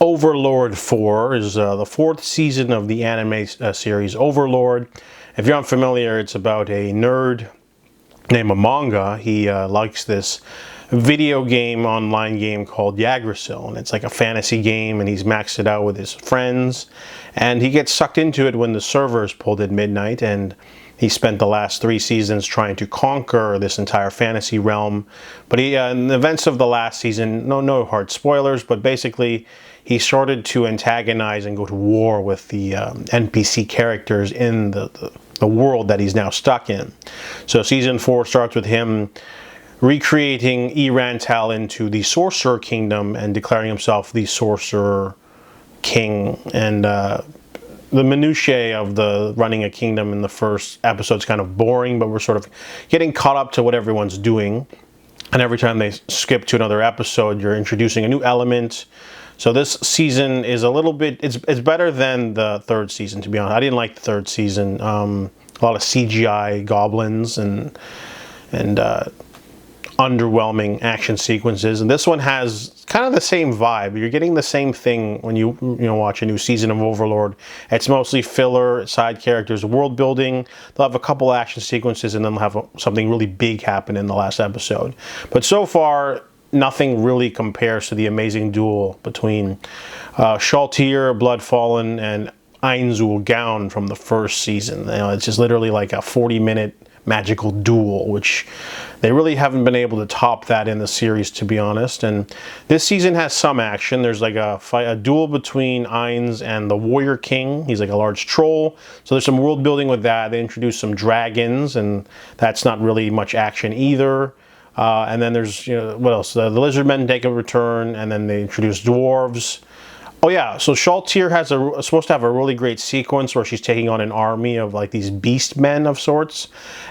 Overlord 4 is the fourth season of the anime series Overlord. If you're unfamiliar, it's about a nerd named Manga. He likes this video game, online game called Yggadrasil, and it's like a fantasy game, and he's maxed it out with his friends, and he gets sucked into it when the server is pulled at midnight, and he spent the last 3 seasons trying to conquer this entire fantasy realm. But he, in the events of the last season, no hard spoilers, but basically he started to antagonize and go to war with the NPC characters in the world that he's now stuck in. So season 4 starts with him recreating E-Rantel into the Sorcerer Kingdom and declaring himself the Sorcerer King. And the minutiae of the running a kingdom in the first episode is kind of boring, but we're sort of getting caught up to what everyone's doing. And every time they skip to another episode, you're introducing a new element. So this season is a little bit, it's better than the third season, to be honest. I didn't like the third season. A lot of CGI goblins and underwhelming action sequences, and this one has kind of the same vibe. You're getting the same thing when you watch a new season of Overlord. It's mostly filler, side characters, world building. They'll have a couple action sequences, and then they'll have something really big happen in the last episode. But so far, nothing really compares to the amazing duel between Shaltir, Bloodfallen, and Ainz Ooal Gown from the first season. It's just literally like a 40-minute magical duel, which they really haven't been able to top that in the series, to be honest. And this season has some action. There's like a duel between Ainz and the Warrior King. He's like a large troll. So there's some world building with that. They introduce some dragons, and that's not really much action either. And then there's, what else? The lizard men take a return, and then they introduce dwarves. Oh yeah, so Shaltir has supposed to have a really great sequence where she's taking on an army of like these beast men of sorts,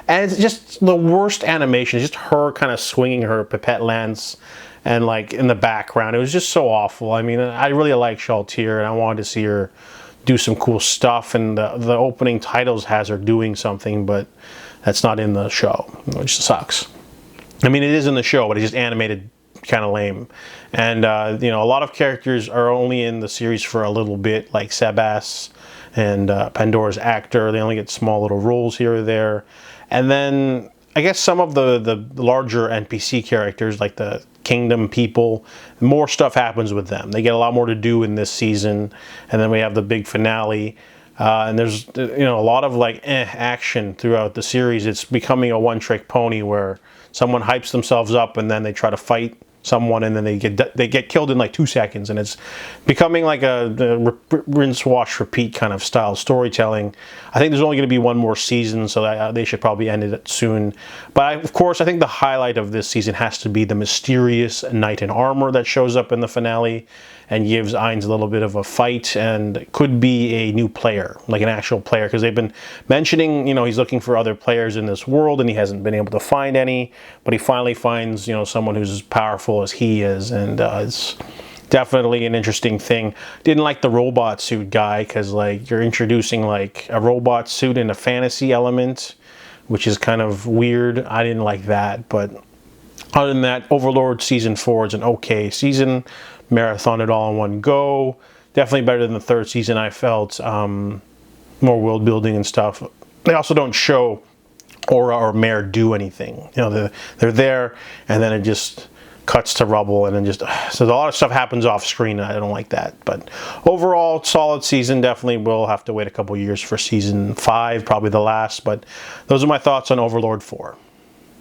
and it's just the worst animation. It's just her kind of swinging her pipette lance, and like in the background, it was just so awful. I mean, I really like Shaltir, and I wanted to see her do some cool stuff. And the opening titles has her doing something, but that's not in the show, which sucks. I mean, it is in the show, but it's just animated kind of lame. And a lot of characters are only in the series for a little bit, like Sebas and Pandora's actor. They only get small little roles here or there. And then I guess some of the larger NPC characters, like the kingdom people, more stuff happens with them. They get a lot more to do in this season. And then we have the big finale. And there's a lot of like action throughout the series. It's becoming a one-trick pony where someone hypes themselves up and then they try to fight someone, and then they get killed in like 2 seconds, and it's becoming like the rinse, wash, repeat kind of style storytelling. I think there's only going to be one more season, so they should probably end it soon. But of course, I think the highlight of this season has to be the mysterious knight in armor that shows up in the finale and gives Ainz a little bit of a fight, and could be a new player, like an actual player, because they've been mentioning, he's looking for other players in this world, and he hasn't been able to find any, but he finally finds, someone who's as powerful as he is, and it's definitely an interesting thing. Didn't like the robot suit guy, because like you're introducing like a robot suit in a fantasy element, which is kind of weird. I didn't like that, but other than that, Overlord Season 4 is an okay season. Marathon it all in one go. Definitely better than the third season, I felt. More world building and stuff. They also don't show Aura or Mare do anything. They're there, and then it just cuts to rubble, and then so a lot of stuff happens off screen, and I don't like that. But overall, solid season. Definitely will have to wait a couple years for Season 5, probably the last. But those are my thoughts on Overlord 4.